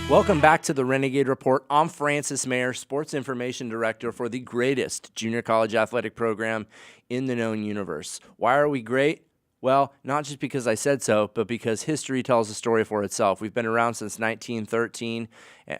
Welcome back to the Renegade Report. I'm Francis Mayer, Sports Information Director for the greatest junior college athletic program in the known universe. Why are we great? Well, not just because I said so, but because history tells a story for itself. We've been around since 1913.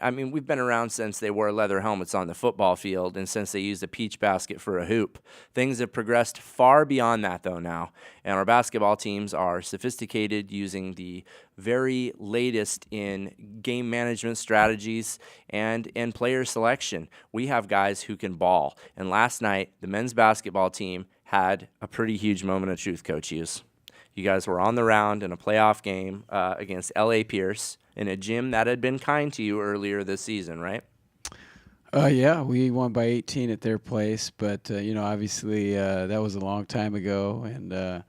I mean, we've been around since they wore leather helmets on the football field and since they used a peach basket for a hoop. Things have progressed far beyond that, though, now. And our basketball teams are sophisticated, using the very latest in game management strategies and in player selection. We have guys who can ball. And last night, the men's basketball team had a pretty huge moment of truth, Coach Hughes. You guys were on the round in a playoff game against L.A. Pierce in a gym that had been kind to you earlier this season, right? Yeah, we won by 18 at their place, but obviously that was a long time ago, and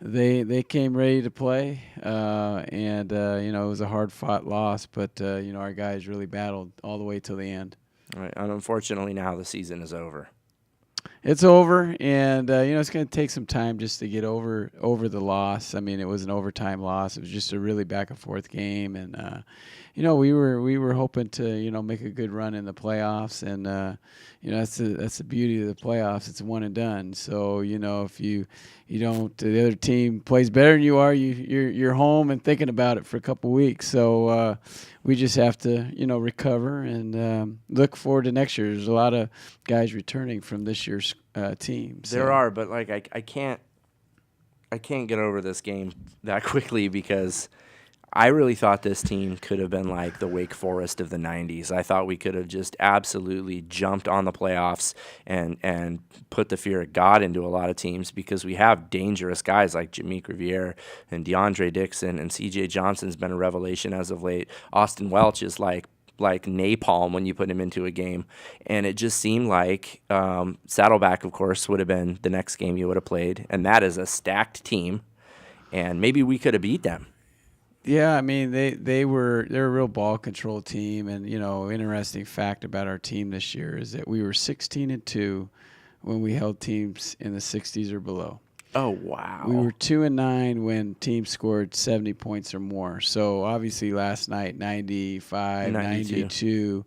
they came ready to play, and it was a hard-fought loss, but our guys really battled all the way till the end. All right, and unfortunately now the season is over. It's over, and it's going to take some time just to get over the loss. I mean, it was an overtime loss. It was just a really back and forth game, and we were hoping to make a good run in the playoffs, and that's the beauty of the playoffs. It's one and done. So if you don't, the other team plays better than you are, you're home and thinking about it for a couple weeks. So we just have to recover and look forward to next year. There's a lot of guys returning from this year's team. So. There are, but like I can't get over this game that quickly because I really thought this team could have been like the Wake Forest of the 90s. I thought we could have just absolutely jumped on the playoffs and put the fear of God into a lot of teams because we have dangerous guys like Jameek Riviere and DeAndre Dixon, and C.J. Johnson's been a revelation as of late. Austin Welch is like napalm when you put him into a game. And it just seemed like Saddleback, of course, would have been the next game you would have played, and that is a stacked team, and maybe we could have beat them. Yeah, I mean they're a real ball control team, and interesting fact about our team this year is that we were 16-2 when we held teams in the 60s or below. Oh wow! We were 2-9 when teams scored 70 points or more. So obviously last night 95, 92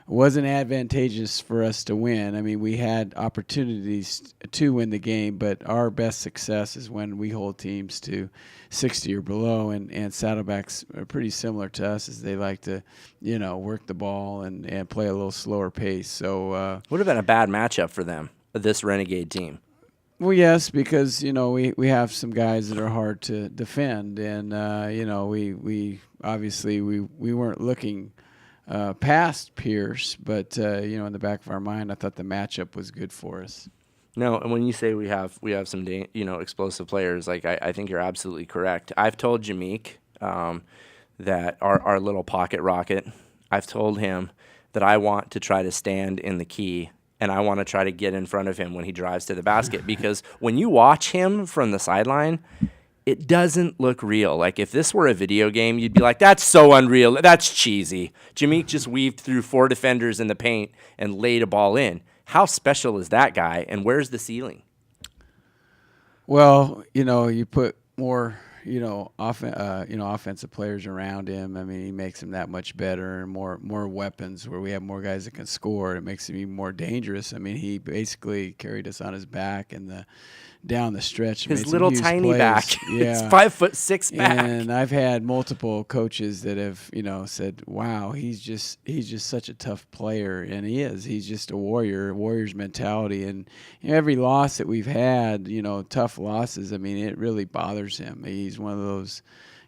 wasn't advantageous for us to win. I mean, we had opportunities to win the game, but our best success is when we hold teams to 60 or below, and Saddlebacks are pretty similar to us as they like to, work the ball and play a little slower pace. So would have been a bad matchup for them, this Renegade team. Well, yes, because we have some guys that are hard to defend, and we obviously we weren't looking past Pierce, but in the back of our mind, I thought the matchup was good for us. No, and when you say we have some explosive players, like I think you're absolutely correct. I've told Jameek that our little pocket rocket, I've told him that I want to try to stand in the key and I want to try to get in front of him when he drives to the basket because when you watch him from the sideline, it doesn't look real. Like if this were a video game, you'd be like, that's so unreal. That's cheesy. Jameek just weaved through 4 defenders in the paint and laid a ball in. How special is that guy, and where's the ceiling? Well, you put more, offensive players around him. I mean, he makes him that much better, and more weapons where we have more guys that can score. It makes him even more dangerous. I mean, he basically carried us on his back and down the stretch. His little tiny plays. back. Yeah. It's 5'6" back. And I've had multiple coaches that have, said, wow, he's just such a tough player. And he is. He's just a warrior's mentality. And every loss that we've had, tough losses, I mean, it really bothers him. He's one of those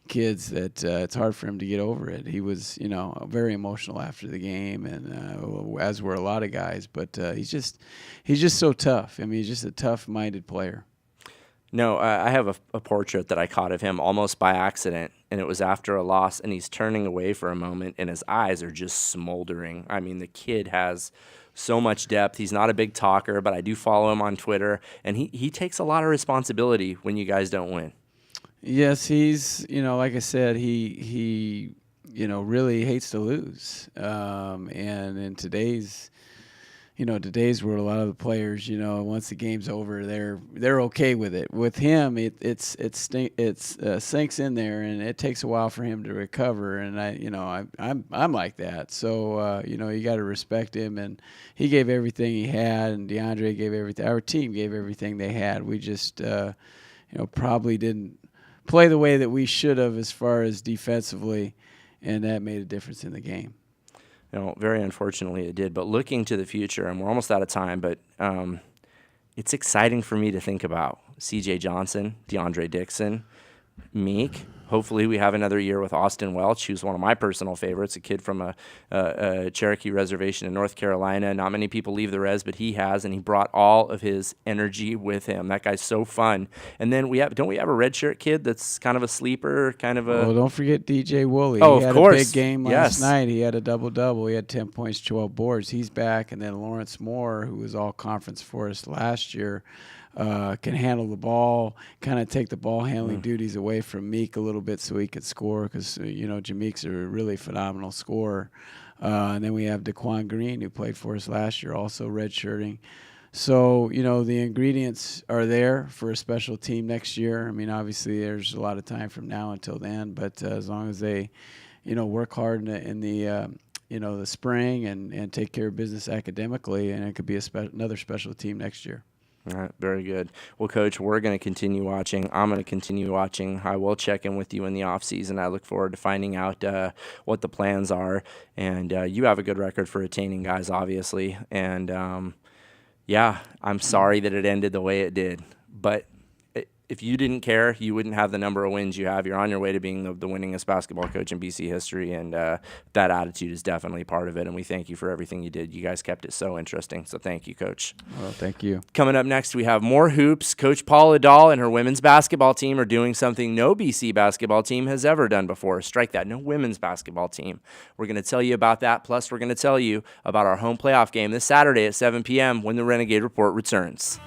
kids that it's hard for him to get over it. He was, very emotional after the game, and as were a lot of guys. But he's just so tough. I mean, he's just a tough-minded player. No, I have a portrait that I caught of him almost by accident, and it was after a loss, and he's turning away for a moment, and his eyes are just smoldering. I mean, the kid has so much depth. He's not a big talker, but I do follow him on Twitter, and he takes a lot of responsibility when you guys don't win. Yes, he's, like I said, he really hates to lose. And in today's today's world, a lot of the players, once the game's over, they're okay with it. With him, it sinks in there, and it takes a while for him to recover. And I'm like that. So you got to respect him, and he gave everything he had, and DeAndre gave everything. Our team gave everything they had. We just probably didn't play the way that we should have as far as defensively, and that made a difference in the game. Very unfortunately it did. But looking to the future, and we're almost out of time, but it's exciting for me to think about C.J. Johnson, DeAndre Dixon, Meek. Hopefully we have another year with Austin Welch, who's one of my personal favorites, a kid from a Cherokee reservation in North Carolina. Not many people leave the res, but he has, and he brought all of his energy with him. That guy's so fun. And then don't we have a redshirt kid that's kind of a sleeper, kind of a... Oh, don't forget DJ Woolley. Oh, he of had course. a big game last night. He had a double-double. He had 10 points, 12 boards. He's back. And then Lawrence Moore, who was all conference for us last year, can handle the ball, kind of take the ball handling duties away from Meek a little bit so he could score, because Jameek's a really phenomenal scorer. And then we have Daquan Green, who played for us last year, also redshirting. So the ingredients are there for a special team next year. I mean, obviously there's a lot of time from now until then, but as long as they work hard in the spring and take care of business academically, and it could be another special team next year. All right, very good. Well, Coach, we're going to continue watching. I'm going to continue watching. I will check in with you in the offseason. I look forward to finding out what the plans are. And you have a good record for retaining guys, obviously. And, I'm sorry that it ended the way it did. But if you didn't care, you wouldn't have the number of wins you have. You're on your way to being the winningest basketball coach in BC history, and that attitude is definitely part of it, and we thank you for everything you did. You guys kept it so interesting, so thank you, Coach. Well, thank you. Coming up next, we have more hoops. Coach Paula Dahl and her women's basketball team are doing something no BC basketball team has ever done before. Strike that, no women's basketball team. We're going to tell you about that, plus we're going to tell you about our home playoff game this Saturday at 7 p.m. when the Renegade Report returns.